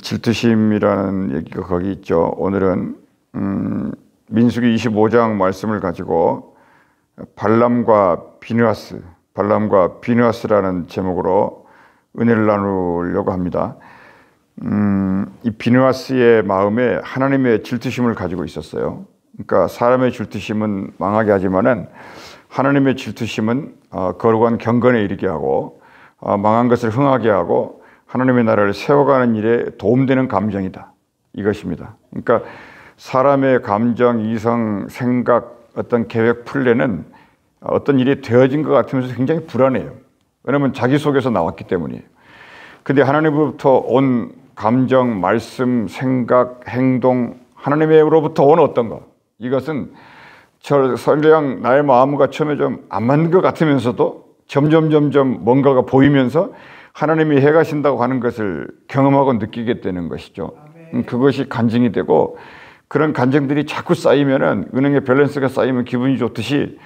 질투심이라는 얘기가 거기 있죠. 오늘은 민수기 25장 말씀을 가지고 발람과 비느하스라는 제목으로 은혜를 나누려고 합니다. 이 비느하스의 마음에 하나님의 질투심을 가지고 있었어요. 그러니까 사람의 질투심은 망하게 하지만은 하나님의 질투심은 거룩한 경건에 이르게 하고 망한 것을 흥하게 하고 하나님의 나라를 세워가는 일에 도움되는 감정이다. 이것입니다. 그러니까 사람의 감정, 이성, 생각, 어떤 계획, 플랜은 어떤 일이 되어진 것 같으면서 굉장히 불안해요. 왜냐하면 자기 속에서 나왔기 때문이에요. 근데 하나님으로부터 온 감정, 말씀, 생각, 행동, 하나님으로부터 온 어떤 것, 이것은 설령 나의 마음과 처음에 좀 안 맞는 것 같으면서도 점점 뭔가가 보이면서 하나님이 해가신다고 하는 것을 경험하고 느끼게 되는 것이죠. 그것이 간증이 되고, 그런 간증들이 자꾸 쌓이면은, 은행에 밸런스가 쌓이면 기분이 좋듯이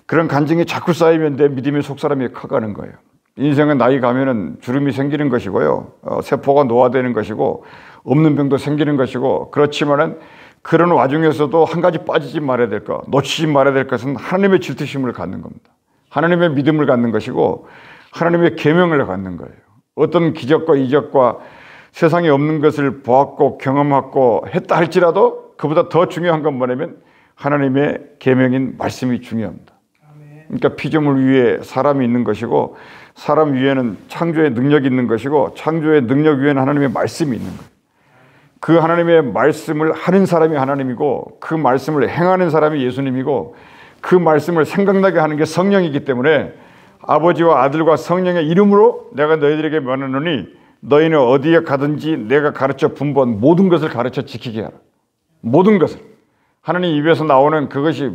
그런 간증이 자꾸 쌓이면 내 믿음의 속사람이 커가는 거예요. 인생은 나이 가면은 주름이 생기는 것이고요, 세포가 노화되는 것이고, 없는 병도 생기는 것이고, 그렇지만은 그런 와중에서도 한 가지 빠지지 말아야 될 것, 놓치지 말아야 될 것은 하나님의 질투심을 갖는 겁니다. 하나님의 믿음을 갖는 것이고 하나님의 계명을 갖는 거예요. 어떤 기적과 이적과 세상에 없는 것을 보았고 경험하고 했다 할지라도 그보다 더 중요한 건 뭐냐면 하나님의 계명인 말씀이 중요합니다. 그러니까 피조물 위에 사람이 있는 것이고, 사람 위에는 창조의 능력이 있는 것이고, 창조의 능력 위에는 하나님의 말씀이 있는 거예요. 그 하나님의 말씀을 하는 사람이 하나님이고, 그 말씀을 행하는 사람이 예수님이고, 그 말씀을 생각나게 하는 게 성령이기 때문에 아버지와 아들과 성령의 이름으로 내가 너희들에게 명하노니 너희는 어디에 가든지 내가 가르쳐 분부한 모든 것을 가르쳐 지키게 하라. 모든 것을. 하나님 입에서 나오는 그것이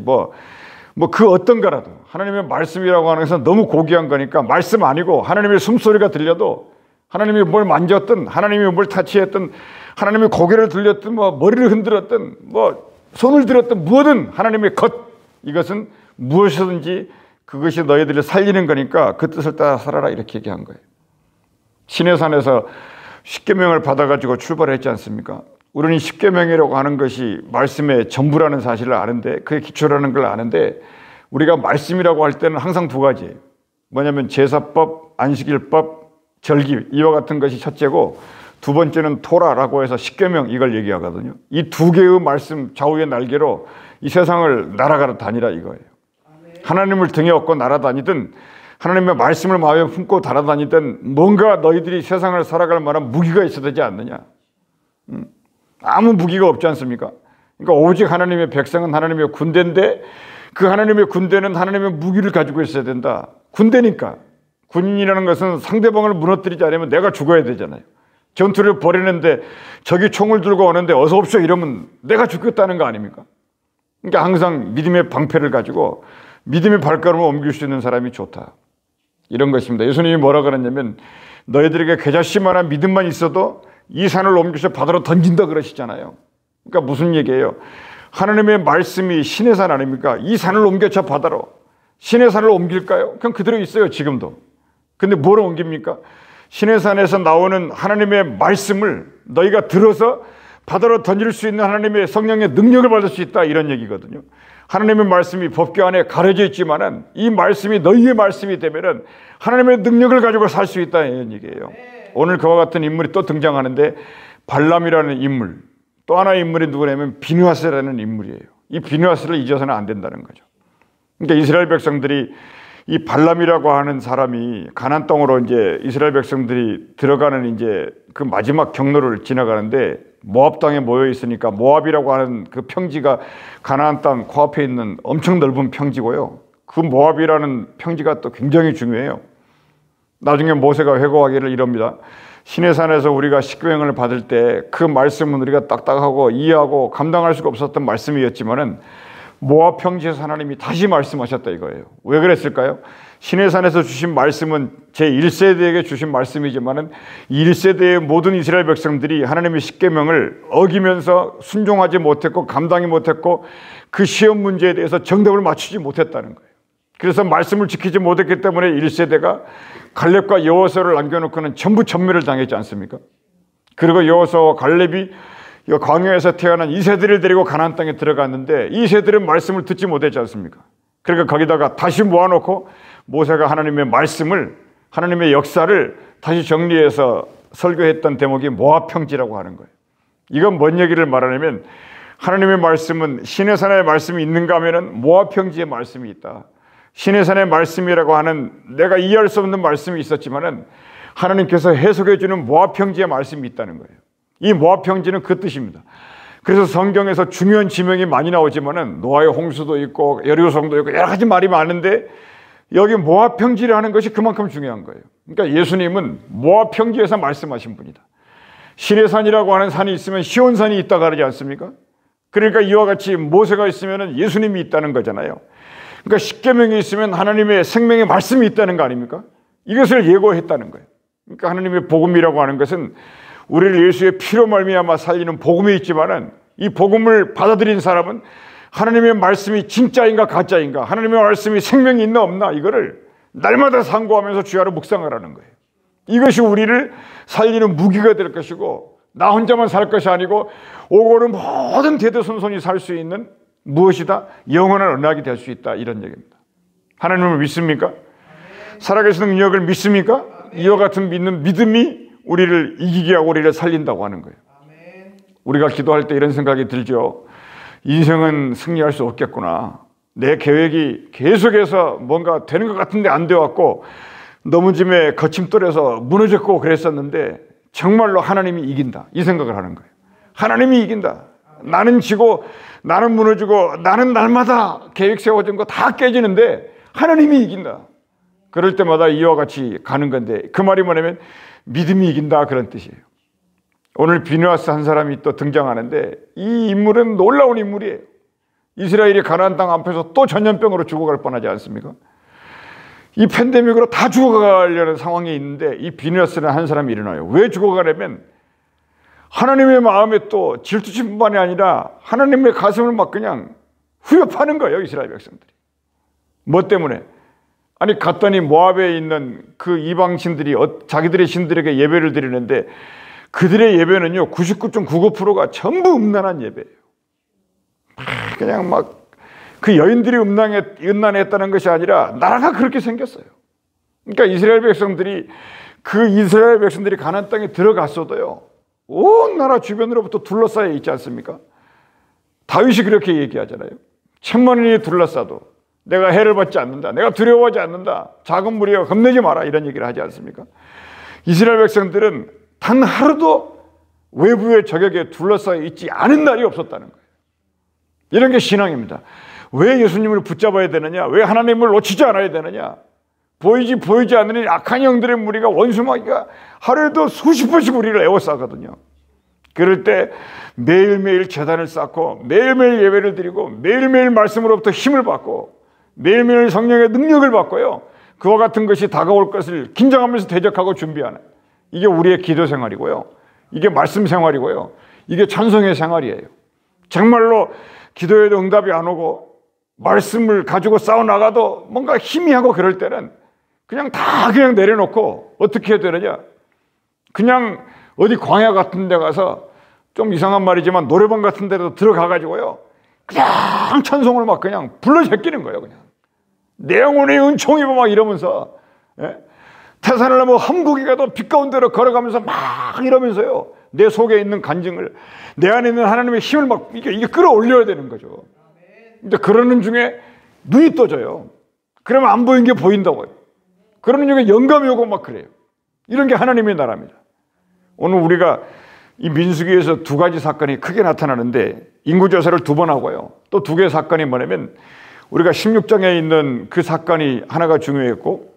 그 어떤 거라도 하나님의 말씀이라고 하는 것은 너무 고귀한 거니까 말씀 아니고 하나님의 숨소리가 들려도, 하나님이 뭘 만졌든, 하나님이 뭘 타치했든, 하나님이 고개를 들렸든, 머리를 흔들었든, 손을 들었든, 무엇든 하나님의 것, 이것은 무엇이든지 그것이 너희들을 살리는 거니까 그 뜻을 따라 살아라, 이렇게 얘기한 거예요. 시내산에서 십계명을 받아가지고 출발했지 않습니까? 우리는 십계명이라고 하는 것이 말씀의 전부라는 사실을 아는데, 그게 기초라는 걸 아는데, 우리가 말씀이라고 할 때는 항상 두 가지예요. 뭐냐면 제사법, 안식일법, 절기, 이와 같은 것이 첫째고, 두 번째는 토라라고 해서 십계명, 이걸 얘기하거든요. 이 두 개의 말씀 좌우의 날개로 이 세상을 날아가러 다니라 이거예요. 하나님을 등에 업고 날아다니든, 하나님의 말씀을 마음에 품고 달아다니든, 뭔가 너희들이 세상을 살아갈 만한 무기가 있어야 되지 않느냐. 아무 무기가 없지 않습니까? 그러니까 오직 하나님의 백성은 하나님의 군대인데, 그 하나님의 군대는 하나님의 무기를 가지고 있어야 된다. 군대니까. 군인이라는 것은 상대방을 무너뜨리지 않으면 내가 죽어야 되잖아요. 전투를 벌이는데 적이 총을 들고 오는데 어서 옵시오 이러면 내가 죽겠다는 거 아닙니까? 그러니까 항상 믿음의 방패를 가지고 믿음의 발걸음을 옮길 수 있는 사람이 좋다, 이런 것입니다. 예수님이 뭐라 그랬냐면 너희들에게 겨자씨만한 믿음만 있어도 이 산을 옮겨서 바다로 던진다 그러시잖아요. 그러니까 무슨 얘기예요? 하나님의 말씀이 신의 산 아닙니까? 이 산을 옮겨서 바다로. 신의 산을 옮길까요? 그냥 그대로 있어요, 지금도. 근데 뭘 옮깁니까? 신의 산에서 나오는 하나님의 말씀을 너희가 들어서 바다로 던질 수 있는 하나님의 성령의 능력을 받을 수 있다, 이런 얘기거든요. 하나님의 말씀이 법궤 안에 가려져 있지만은 이 말씀이 너희의 말씀이 되면은 하나님의 능력을 가지고 살 수 있다, 이런 얘기예요. 오늘 그와 같은 인물이 또 등장하는데, 발람이라는 인물, 또 하나의 인물이 누구냐면 비느하스라는 인물이에요. 이 비느하스를 잊어서는 안 된다는 거죠. 그러니까 이스라엘 백성들이 이 발람이라고 하는 사람이 가나안 땅으로 이제 이스라엘 백성들이 들어가는 이제 그 마지막 경로를 지나가는데 모압 땅에 모여 있으니까, 모압이라고 하는 그 평지가 가나안 땅 코앞에 있는 엄청 넓은 평지고요. 그 모압이라는 평지가 또 굉장히 중요해요. 나중에 모세가 회고하기를 이럽니다. 시내산에서 우리가 십계명을 받을 때 그 말씀은 우리가 딱딱하고 이해하고 감당할 수가 없었던 말씀이었지만은 모압 평지에서 하나님이 다시 말씀하셨다 이거예요. 왜 그랬을까요? 시내산에서 주신 말씀은 제1세대에게 주신 말씀이지만은 1세대의 모든 이스라엘 백성들이 하나님의 십계명을 어기면서 순종하지 못했고 감당이 못했고 그 시험 문제에 대해서 정답을 맞추지 못했다는 거예요. 그래서 말씀을 지키지 못했기 때문에 1세대가 갈렙과 여호수아를 남겨놓고는 전부 전멸을 당했지 않습니까? 그리고 여호수아와 갈렙이 광야에서 태어난 이세들을 데리고 가나안 땅에 들어갔는데 이세들은 말씀을 듣지 못했지 않습니까? 그러니까 거기다가 다시 모아놓고 모세가 하나님의 말씀을, 하나님의 역사를 다시 정리해서 설교했던 대목이 모압평지라고 하는 거예요. 이건 뭔 얘기를 말하냐면 하나님의 말씀은 시내산의 말씀이 있는가 하면은 모압평지의 말씀이 있다. 시내산의 말씀이라고 하는 내가 이해할 수 없는 말씀이 있었지만은 하나님께서 해석해 주는 모압평지의 말씀이 있다는 거예요. 이 모압평지는 그 뜻입니다. 그래서 성경에서 중요한 지명이 많이 나오지만은 노아의 홍수도 있고 여리고성도 있고 여러 가지 말이 많은데 여기 모압평지라는 것이 그만큼 중요한 거예요. 그러니까 예수님은 모압평지에서 말씀하신 분이다. 시내산이라고 하는 산이 있으면 시온산이 있다고 하지 않습니까? 그러니까 이와 같이 모세가 있으면 예수님이 있다는 거잖아요. 그러니까 십계명이 있으면 하나님의 생명의 말씀이 있다는 거 아닙니까? 이것을 예고했다는 거예요. 그러니까 하나님의 복음이라고 하는 것은 우리를 예수의 피로 말미암아 살리는 복음이 있지만은 이 복음을 받아들인 사람은 하나님의 말씀이 진짜인가 가짜인가, 하나님의 말씀이 생명이 있나 없나, 이거를 날마다 상고하면서 주야로 묵상을 하는 거예요. 이것이 우리를 살리는 무기가 될 것이고, 나 혼자만 살 것이 아니고 오고는 모든 대대손손이 살 수 있는 무엇이다? 영원한 언약이 될 수 있다, 이런 얘기입니다. 하나님을 믿습니까? 살아계시는 능력을 믿습니까? 이와 같은 믿는 믿음이 우리를 이기게 하고 우리를 살린다고 하는 거예요. 우리가 기도할 때 이런 생각이 들죠. 인생은 승리할 수 없겠구나. 내 계획이 계속해서 뭔가 되는 것 같은데 안 되었고 넘어짐에 거침돌에서 무너졌고 그랬었는데 정말로 하나님이 이긴다, 이 생각을 하는 거예요. 하나님이 이긴다. 나는 지고 나는 무너지고 나는 날마다 계획 세워진 거 다 깨지는데 하나님이 이긴다. 그럴 때마다 이와 같이 가는 건데 그 말이 뭐냐면 믿음이 이긴다, 그런 뜻이에요. 오늘 비느하스 한 사람이 또 등장하는데 이 인물은 놀라운 인물이에요. 이스라엘이 가나안 땅 앞에서 또 전염병으로 죽어갈 뻔하지 않습니까? 이 팬데믹으로 다 죽어가려는 상황에 있는데 이 비느하스는 한 사람이 일어나요. 왜 죽어가려면 하나님의 마음에 또 질투심뿐만이 아니라 하나님의 가슴을 막 그냥 후벼파는 거예요, 이스라엘 백성들이. 뭐 때문에? 아니 갔더니 모압에 있는 그 이방신들이 자기들의 신들에게 예배를 드리는데 그들의 예배는요 99.99%가 전부 음란한 예배예요. 그냥 막 그 여인들이 음란했다는 것이 아니라 나라가 그렇게 생겼어요. 그러니까 이스라엘 백성들이 가나안 땅에 들어갔어도요 온 나라 주변으로부터 둘러싸여 있지 않습니까? 다윗이 그렇게 얘기하잖아요. 10,000,000이 둘러싸도 내가 해를 받지 않는다, 내가 두려워하지 않는다, 작은 무리여 겁내지 마라, 이런 얘기를 하지 않습니까? 이스라엘 백성들은 단 하루도 외부의 적에게 둘러싸여 있지 않은 날이 없었다는 거예요. 이런 게 신앙입니다. 왜 예수님을 붙잡아야 되느냐? 왜 하나님을 놓치지 않아야 되느냐? 보이지 않는 악한 영들의 무리가, 원수마귀가 하루에도 수십 번씩 우리를 에워싸거든요. 그럴 때 매일매일 제단을 쌓고 매일매일 예배를 드리고 매일매일 말씀으로부터 힘을 받고 매일매일 성령의 능력을 받고요, 그와 같은 것이 다가올 것을 긴장하면서 대적하고 준비하는, 이게 우리의 기도 생활이고요, 이게 말씀 생활이고요, 이게 찬송의 생활이에요. 정말로 기도에도 응답이 안 오고 말씀을 가지고 싸워나가도 뭔가 희미하고 그럴 때는 그냥 내려놓고 어떻게 해야 되느냐, 그냥 어디 광야 같은 데 가서, 좀 이상한 말이지만 노래방 같은 데도 들어가가지고요 그냥 찬송을 막 그냥 불러 제끼는 거예요. 그냥 내 영혼의 은총이 막 이러면서, 태산을 넘어 한국에 가도 빛 가운데로 걸어가면서 막 이러면서요 내 속에 있는 간증을, 내 안에 있는 하나님의 힘을 막 이게 끌어올려야 되는 거죠. 근데 그러는 중에 눈이 떠져요. 그러면 안 보이는 게 보인다고요. 그러는 중에 영감이 오고 막 그래요. 이런 게 하나님의 나라입니다. 오늘 우리가 이 민수기에서 두 가지 사건이 크게 나타나는데 인구조사를 2번 하고요, 또 2개의 사건이 뭐냐면 우리가 16장에 있는 그 사건이 하나가 중요했고,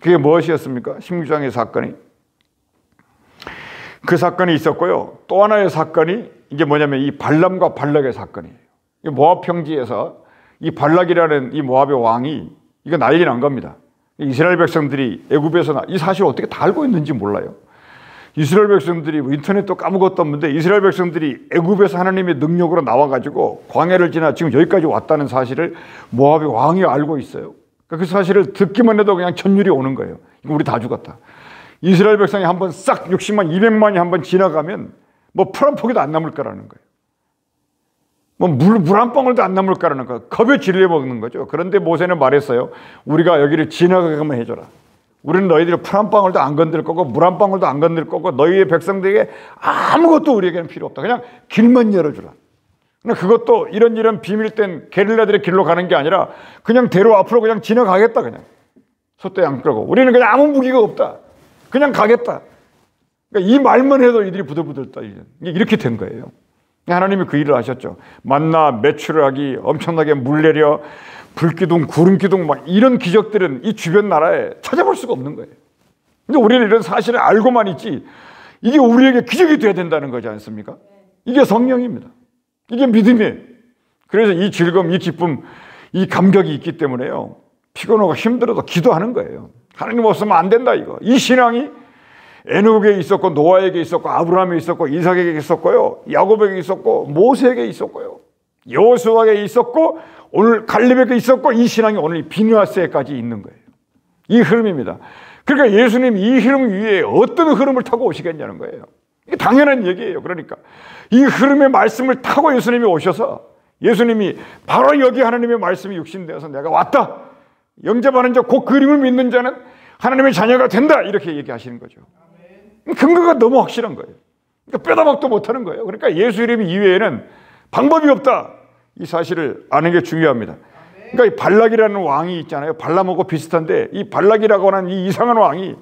그게 무엇이었습니까? 16장의 사건이, 그 사건이 있었고요, 또 하나의 사건이 이제 뭐냐면 이 발람과 발락의 사건이에요. 모압 평지에서 이 발락이라는 이 모압의 왕이 이거 난리 난 겁니다. 이스라엘 백성들이 애굽에서 이 사실을 어떻게 다 알고 있는지 몰라요. 이스라엘 백성들이 인터넷도 까먹었던 건데 이스라엘 백성들이 애굽에서 하나님의 능력으로 나와가지고 광야를 지나 지금 여기까지 왔다는 사실을 모압의 왕이 알고 있어요. 그 사실을 듣기만 해도 그냥 천율이 오는 거예요. 우리 다 죽었다. 이스라엘 백성이 한번 싹 60만, 200만이 한번 지나가면 뭐 풀 한 포기도 안 남을 거라는 거예요. 뭐 물 한 방울도 안 남을 거라는 거예요. 겁에 질려 먹는 거죠. 그런데 모세는 말했어요. 우리가 여기를 지나가게만 해줘라. 우리는 너희들이 풀 한 방울도 안 건들 거고 물 한 방울도 안 건들 거고 너희의 백성들에게 아무것도 우리에게는 필요 없다. 그냥 길만 열어주라. 근데 그것도 이런 비밀된 게릴라들의 길로 가는 게 아니라 그냥 대로 앞으로 그냥 지나가겠다. 그냥 소떼 안 끌고 우리는 그냥 아무 무기가 없다. 그냥 가겠다. 그러니까 이 말만 해도 이들이 부들부들 떠. 이렇게 된 거예요. 하나님이 그 일을 하셨죠. 만나 매출하기, 엄청나게 물 내려, 불기둥, 구름기둥 막 이런 기적들은 이 주변 나라에 찾아볼 수가 없는 거예요. 근데 우리는 이런 사실을 알고만 있지 이게 우리에게 기적이 돼야 된다는 거지 않습니까? 이게 성령입니다. 이게 믿음이에요. 그래서 이 즐거움, 이 기쁨, 이 감격이 있기 때문에요. 피곤하고 힘들어도 기도하는 거예요. 하나님 없으면 안 된다 이거. 이 신앙이 에녹에게 있었고 노아에게 있었고 아브라함에 있었고 이삭에게 있었고요. 야곱에게 있었고 모세에게 있었고요. 여호수아에게 있었고 오늘 갈렙에게 있었고 이 신앙이 오늘 비느하스에까지 있는 거예요. 이 흐름입니다. 그러니까 예수님이 이 흐름 위에 어떤 흐름을 타고 오시겠냐는 거예요. 이게 당연한 얘기예요. 그러니까 이 흐름의 말씀을 타고 예수님이 오셔서 예수님이 바로 여기 하나님의 말씀이 육신되어서 내가 왔다. 영접하는 자, 곧 그림을 믿는 자는 하나님의 자녀가 된다. 이렇게 얘기하시는 거죠. 근거가 너무 확실한 거예요. 그러니까 빼다 박도 못하는 거예요. 그러니까 예수 이름 이외에는 방법이 없다. 이 사실을 아는 게 중요합니다. 그러니까 이 발락이라는 왕이 있잖아요. 발람하고 비슷한데 이 발락이라고 하는 이 이상한 왕이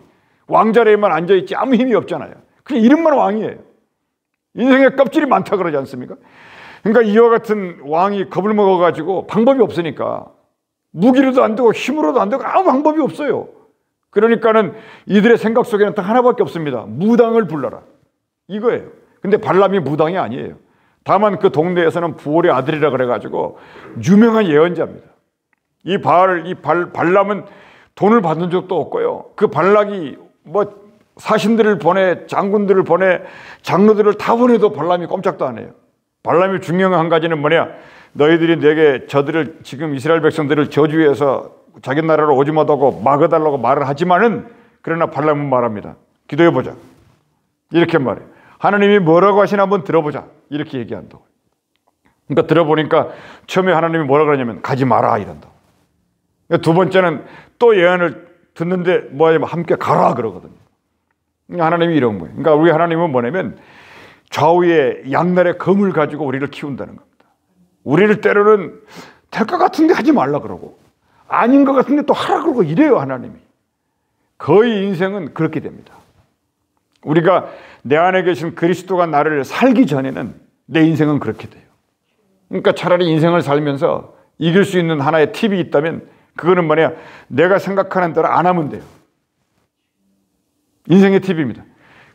왕자리에만 앉아있지 아무 힘이 없잖아요. 그냥 이름만 왕이에요. 인생에 껍질이 많다 그러지 않습니까? 그러니까 이와 같은 왕이 겁을 먹어가지고 방법이 없으니까 무기로도 안 되고 힘으로도 안 되고 아무 방법이 없어요. 그러니까는 이들의 생각 속에는 딱 하나밖에 없습니다. 무당을 불러라. 이거예요. 근데 발람이 무당이 아니에요. 다만 그 동네에서는 부올의 아들이라 그래가지고 유명한 예언자입니다. 이 발람은 돈을 받은 적도 없고요. 그 발락이 뭐 사신들을 보내, 장군들을 보내, 장로들을 다 보내도 발람이 꼼짝도 안 해요. 발람이 중요한 한 가지는 뭐냐? 너희들이 내게 저들을 지금 이스라엘 백성들을 저주해서 자기 나라로 오지 못하고 막아달라고 말을 하지만은 그러나 발람은 말합니다. 기도해보자. 이렇게 말해요. 하나님이 뭐라고 하시나 한번 들어보자. 이렇게 얘기한다고. 그러니까 들어보니까 처음에 하나님이 뭐라 그러냐면 가지 마라 이런다고. 두 번째는 또 예언을 듣는데 뭐냐면 함께 가라 그러거든요. 하나님이 이런 거예요. 그러니까 우리 하나님은 뭐냐면 좌우에 양날의 검을 가지고 우리를 키운다는 겁니다. 우리를 때로는 될 것 같은데 하지 말라 그러고 아닌 것 같은데 또 하라 그러고 이래요. 하나님이. 거의 인생은 그렇게 됩니다. 우리가 내 안에 계신 그리스도가 나를 살기 전에는 내 인생은 그렇게 돼요. 그러니까 차라리 인생을 살면서 이길 수 있는 하나의 팁이 있다면 그거는 뭐냐? 내가 생각하는 대로 안 하면 돼요. 인생의 팁입니다.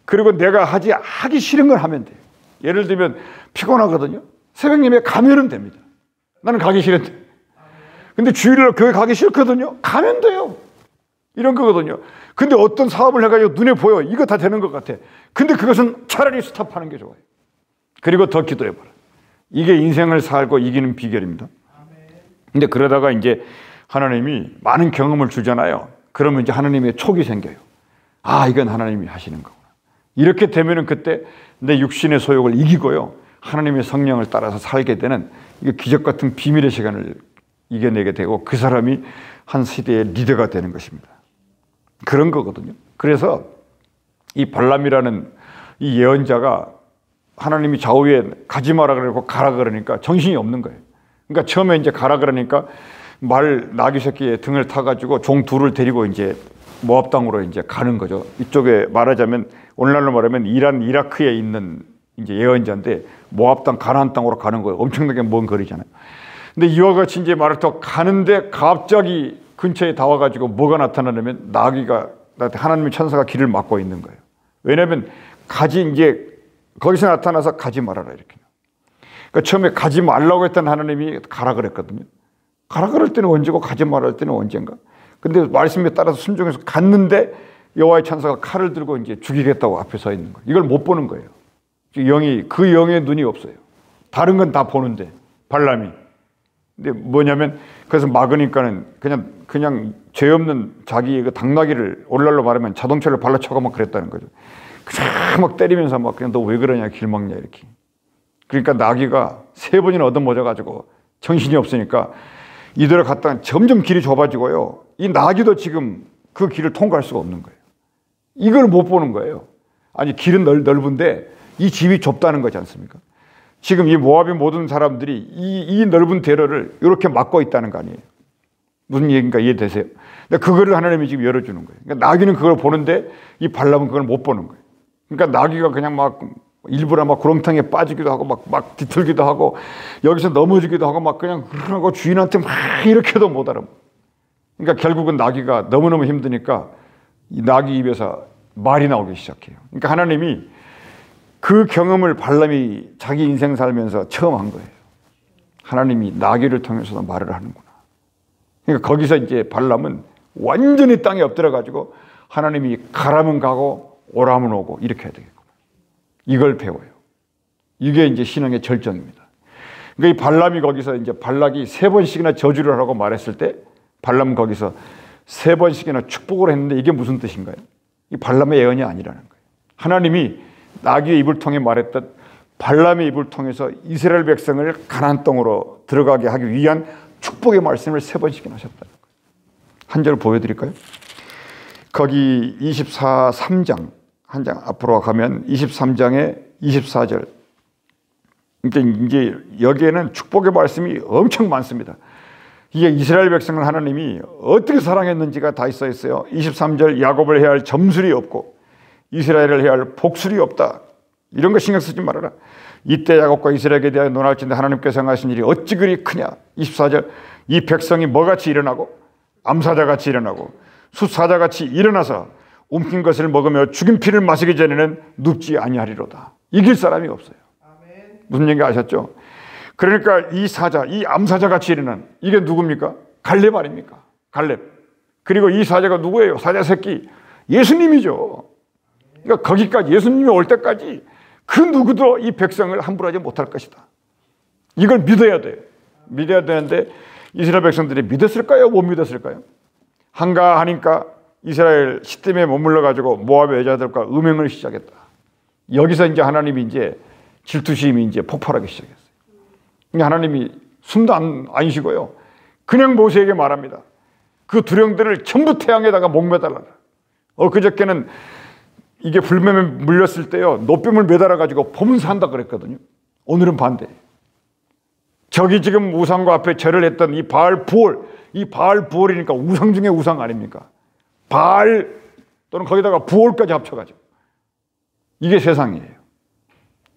그리고 내가 하기 싫은 걸 하면 돼요. 예를 들면 피곤하거든요. 새벽 예배 가면은 됩니다. 나는 가기 싫은데. 근데 주일날 교회 가기 싫거든요. 가면 돼요. 이런 거거든요. 근데 어떤 사업을 해가지고 눈에 보여. 이거 다 되는 것 같아. 근데 그것은 차라리 스탑하는 게 좋아요. 그리고 더 기도해봐라. 이게 인생을 살고 이기는 비결입니다. 근데 그러다가 이제 하나님이 많은 경험을 주잖아요. 그러면 이제 하나님의 촉이 생겨요. 아, 이건 하나님이 하시는 거구나. 이렇게 되면은 그때 내 육신의 소욕을 이기고요. 하나님의 성령을 따라서 살게 되는 이게 기적 같은 비밀의 시간을 이겨내게 되고 그 사람이 한 시대의 리더가 되는 것입니다. 그런 거거든요. 그래서 이 발람이라는 이 예언자가 하나님이 좌우에 가지 마라 그러고 가라 그러니까 정신이 없는 거예요. 그러니까 처음에 이제 가라 그러니까 나귀 새끼의 등을 타가지고 종 둘을 데리고 이제 모압 땅으로 이제 가는 거죠. 이쪽에 말하자면 오늘날로 말하면 이라크에 있는 이제 예언자인데 모압 땅 가나안 땅으로 가는 거예요. 엄청나게 먼 거리잖아요. 근데 이와 같이 이제 말을 더 가는데 갑자기 근처에 다 와가지고 뭐가 나타나냐면 나귀가 하나님의 천사가 길을 막고 있는 거예요. 왜냐하면 이제 거기서 나타나서 가지 말아라 이렇게. 그러니까 처음에 가지 말라고 했던 하나님이 가라 그랬거든요. 가라 그럴 때는 언제고 가지 말라 할 때는 언젠가. 근데 말씀에 따라서 순종해서 갔는데 여호와의 천사가 칼을 들고 이제 죽이겠다고 앞에 서 있는 거예요. 이걸 못 보는 거예요. 그 영의 눈이 없어요. 다른 건 다 보는데 발람이. 근데 뭐냐면 그래서 막으니까는 그냥 그냥 죄 없는 자기 그 당나귀를 오늘날로 말하면 자동차를 발라쳐가 막 그랬다는 거죠. 그냥 막 때리면서 막 그냥 너 왜 그러냐 길 막냐 이렇게. 그러니까 나귀가 3번이나 얻어맞아가지고 정신이 없으니까 이대로 갔다가 점점 길이 좁아지고요. 이 나귀도 지금 그 길을 통과할 수가 없는 거예요. 이걸 못 보는 거예요. 아니 길은 넓은데 이 집이 좁다는 거지 않습니까? 지금 이 모압의 모든 사람들이 이 넓은 대로를 이렇게 막고 있다는 거 아니에요. 무슨 얘기인가 이해되세요? 근데 그거를 하나님이 지금 열어주는 거예요. 그러니까 나귀는 그걸 보는데 이 발람은 그걸 못 보는 거예요. 그러니까 나귀가 그냥 막 일부러 막 구렁텅이에 빠지기도 하고 막 뒤틀기도 하고 여기서 넘어지기도 하고 막 그냥 하고 주인한테 막 이렇게도 못 알아. 그러니까 결국은 나귀가 너무너무 힘드니까 이 나귀 입에서 말이 나오기 시작해요. 그러니까 하나님이 그 경험을 발람이 자기 인생 살면서 처음 한 거예요. 하나님이 나귀를 통해서도 말을 하는구나. 그러니까 거기서 이제 발람은 완전히 땅에 엎드려가지고 하나님이 가라면 가고 오라면 오고 이렇게 해야 되겠구나. 이걸 배워요. 이게 이제 신앙의 절정입니다. 그러니까 이 발람이 거기서 이제 발락이 3번씩이나 저주를 하라고 말했을 때 발람은 거기서 3번씩이나 축복을 했는데 이게 무슨 뜻인가요? 이 발람의 예언이 아니라는 거예요. 하나님이 나귀의 입을 통해 말했던 발람의 입을 통해서 이스라엘 백성을 가나안 땅으로 들어가게 하기 위한 축복의 말씀을 3번씩이나 하셨다는 거예요. 한 절 보여드릴까요? 거기 3장 한 장 앞으로 가면 23장의 24절. 그러니까 이제 여기에는 축복의 말씀이 엄청 많습니다. 이게 이스라엘 백성을 하나님이 어떻게 사랑했는지가 다 있어 있어요. 23절 야곱을 해야 할 점술이 없고 이스라엘을 해야 할 복술이 없다. 이런 거 신경 쓰지 말아라. 이때 야곱과 이스라엘에 대하여 논할진대 하나님께서 행하신 일이 어찌 그리 크냐. 24절 이 백성이 뭐같이 일어나고 암사자같이 일어나고 숫사자같이 일어나서 움킨 것을 먹으며 죽인 피를 마시기 전에는 눕지 아니하리로다. 이길 사람이 없어요. 무슨 얘기 아셨죠? 그러니까 이 사자, 이 암사자같이 일어난 이게 누굽니까? 갈렙 아닙니까? 갈렙. 그리고 이 사자가 누구예요? 사자 새끼 예수님이죠. 그러니까 거기까지 예수님이 올 때까지 그 누구도 이 백성을 함부로 하지 못할 것이다. 이걸 믿어야 돼요. 믿어야 되는데 이스라엘 백성들이 믿었을까요? 못 믿었을까요? 한가하니까 이스라엘 시딤에 머물러가지고 모압의 여자들과 음행을 시작했다. 여기서 이제 하나님이 이제 질투심이 이제 폭발하기 시작했어요. 하나님이 숨도 안 쉬고요. 그냥 모세에게 말합니다. 그 두령들을 전부 태양에다가 목매달라. 그저께는 이게 불뱀에 물렸을 때요. 노뱀을 매달아가지고 보면서 한다 그랬거든요. 오늘은 반대. 저기 지금 우상과 앞에 절을 했던 이 바알 부올, 이 바알 부올이니까 우상 중에 우상 아닙니까? 바알 또는 거기다가 부올까지 합쳐가지고. 이게 세상이에요.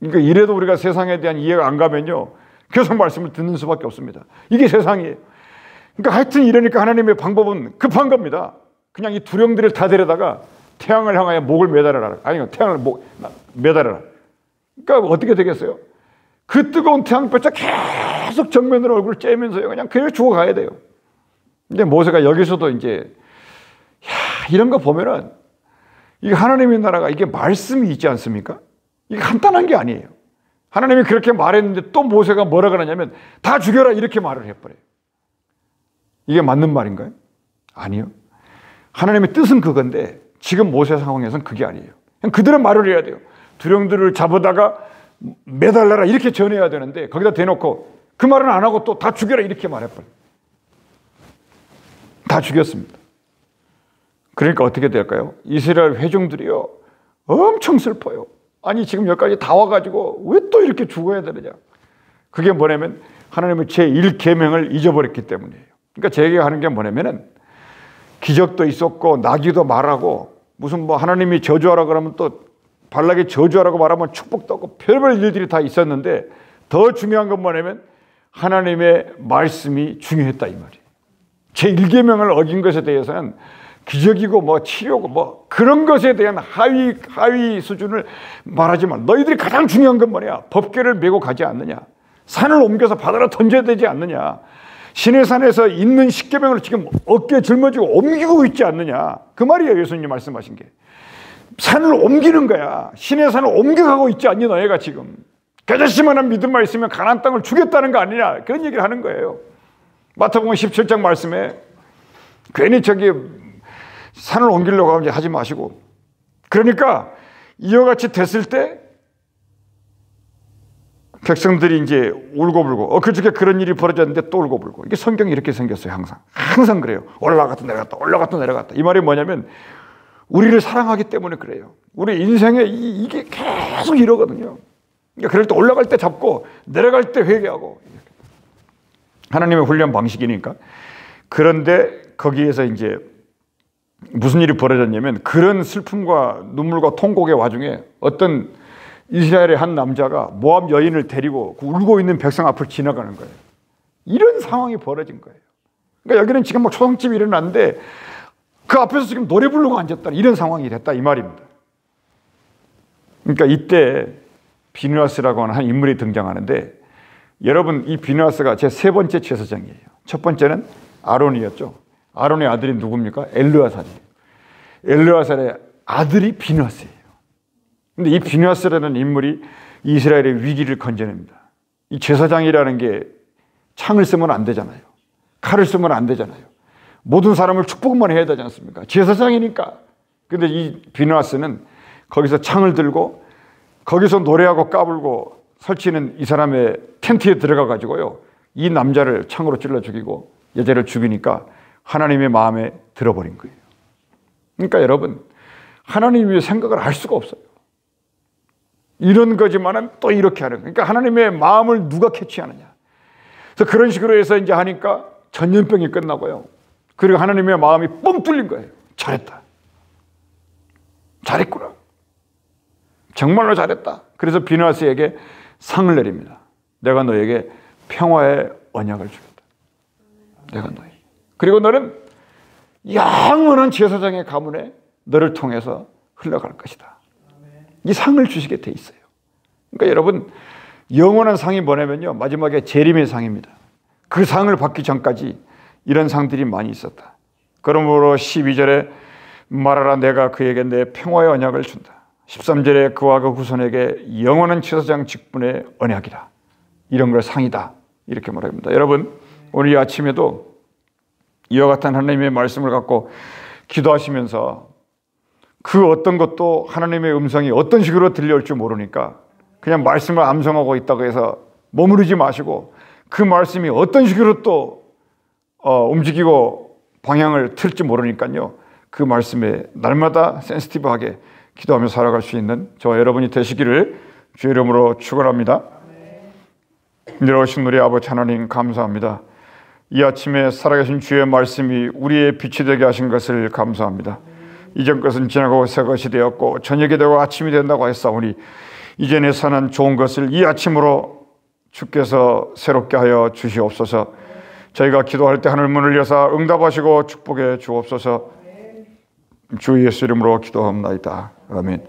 그러니까 이래도 우리가 세상에 대한 이해가 안 가면요. 계속 말씀을 듣는 수밖에 없습니다. 이게 세상이에요. 그러니까 하여튼 이러니까 하나님의 방법은 급한 겁니다. 그냥 이 두령들을 다 데려다가 태양을 향하여 목을 매달아라. 아니, 태양을 매달아라. 그러니까 어떻게 되겠어요? 그 뜨거운 태양볕에 계속 정면으로 얼굴을 쬐면서요. 그냥 그냥 죽어가야 돼요. 근데 모세가 여기서도 이제 이런 거 보면은 이게 하나님의 나라가 이게 말씀이 있지 않습니까? 이게 간단한 게 아니에요. 하나님이 그렇게 말했는데 또 모세가 뭐라 그러냐면 다 죽여라 이렇게 말을 해버려요. 이게 맞는 말인가요? 아니요. 하나님의 뜻은 그건데 지금 모세 상황에서는 그게 아니에요. 그냥 그들은 말을 해야 돼요. 두령들을 잡아다가 매달라라 이렇게 전해야 되는데 거기다 대놓고 그 말은 안 하고 또 다 죽여라 이렇게 말해버려요. 다 죽였습니다. 그러니까 어떻게 될까요? 이스라엘 회중들이요 엄청 슬퍼요. 아니 지금 여기까지 다 와가지고 왜 또 이렇게 죽어야 되느냐. 그게 뭐냐면 하나님의 제1계명을 잊어버렸기 때문이에요. 그러니까 제 얘기가 하는 게 뭐냐면은 기적도 있었고 나귀도 말하고 무슨 뭐 하나님이 저주하라 그러면 또 발락이 저주하라고 말하면 축복도 없고 별별 일들이 다 있었는데 더 중요한 건 뭐냐면 하나님의 말씀이 중요했다 이 말이에요. 제1계명을 어긴 것에 대해서는 기적이고 뭐 치료고 뭐 그런 것에 대한 하위 수준을 말하지 마. 너희들이 가장 중요한 건 뭐냐? 법궤를 메고 가지 않느냐? 산을 옮겨서 바다로 던져야 되지 않느냐? 신의 산에서 있는 십계명을 지금 어깨에 짊어지고 옮기고 있지 않느냐? 그 말이에요. 예수님 말씀하신 게. 산을 옮기는 거야. 신의 산을 옮겨가고 있지 않니 너희가 지금. 겨자씨만한 믿음만 있으면 가나안 땅을 주겠다는 거 아니냐? 그런 얘기를 하는 거예요. 마태복음 17장 말씀에 괜히 저기 산을 옮기려고 하면 하지 마시고. 그러니까 이와 같이 됐을 때 백성들이 이제 울고불고 그저께 그런 일이 벌어졌는데 또 울고불고. 이게 성경이 이렇게 생겼어요. 항상 그래요. 올라갔다 내려갔다 올라갔다 내려갔다. 이 말이 뭐냐면 우리를 사랑하기 때문에 그래요. 우리 인생에 이게 계속 이러거든요. 그러니까 그럴 때 올라갈 때 잡고 내려갈 때 회개하고. 하나님의 훈련 방식이니까. 그런데 거기에서 이제 무슨 일이 벌어졌냐면 그런 슬픔과 눈물과 통곡의 와중에 어떤 이스라엘의 한 남자가 모압 여인을 데리고 울고 있는 백성 앞을 지나가는 거예요. 이런 상황이 벌어진 거예요. 그러니까 여기는 지금 막 초상집이 일어났는데 그 앞에서 지금 노래 부르고 앉았다. 이런 상황이 됐다 이 말입니다. 그러니까 이때 비느하스라고 하는 한 인물이 등장하는데 여러분 이 비느하스가 제 세 번째 제사장이에요. 첫 번째는 아론이었죠. 아론의 아들이 누굽니까? 엘르아살이에요. 엘르아살의 아들이 비느하스예요. 근데 이 비느하스라는 인물이 이스라엘의 위기를 건져냅니다. 이 제사장이라는 게 창을 쓰면 안 되잖아요. 칼을 쓰면 안 되잖아요. 모든 사람을 축복만 해야 되지 않습니까? 제사장이니까. 근데 이 비느하스는 거기서 창을 들고 거기서 노래하고 까불고 설치는 이 사람의 텐트에 들어가 가지고요. 이 남자를 창으로 찔러 죽이고 여자를 죽이니까 하나님의 마음에 들어버린 거예요. 그러니까 여러분 하나님의 생각을 알 수가 없어요. 이런 거지만은 또 이렇게 하는 거예요. 그러니까 하나님의 마음을 누가 캐치하느냐. 그래서 그런 식으로 해서 이제 하니까 전염병이 끝나고요. 그리고 하나님의 마음이 뻥 뚫린 거예요. 잘했다. 잘했구나. 정말로 잘했다. 그래서 비느하스에게 상을 내립니다. 내가 너에게 평화의 언약을 주겠다. 내가 너에게. 그리고 너는 영원한 제사장의 가문에 너를 통해서 흘러갈 것이다. 이 상을 주시게 돼 있어요. 그러니까 여러분 영원한 상이 뭐냐면요. 마지막에 재림의 상입니다. 그 상을 받기 전까지 이런 상들이 많이 있었다. 그러므로 12절에 말하라 내가 그에게 내 평화의 언약을 준다. 13절에 그와 그 후손에게 영원한 제사장 직분의 언약이다. 이런 걸 상이다. 이렇게 말합니다. 여러분 오늘 이 아침에도 이와 같은 하나님의 말씀을 갖고 기도하시면서 그 어떤 것도 하나님의 음성이 어떤 식으로 들려올 줄 모르니까 그냥 말씀을 암송하고 있다고 해서 머무르지 마시고 그 말씀이 어떤 식으로 또 움직이고 방향을 틀지 모르니까요. 그 말씀에 날마다 센시티브하게 기도하며 살아갈 수 있는 저와 여러분이 되시기를 주의 이름으로 축원합니다. 내려오신 우리 아버지 하나님 감사합니다. 이 아침에 살아계신 주의 말씀이 우리의 빛이 되게 하신 것을 감사합니다. 이전 것은 지나고 새 것이 되었고 저녁이 되고 아침이 된다고 했사오니 이전에 사는 좋은 것을 이 아침으로 주께서 새롭게 하여 주시옵소서. 저희가 기도할 때 하늘 문을 여사 응답하시고 축복해 주옵소서. 주 예수 이름으로 기도합니다. 아멘.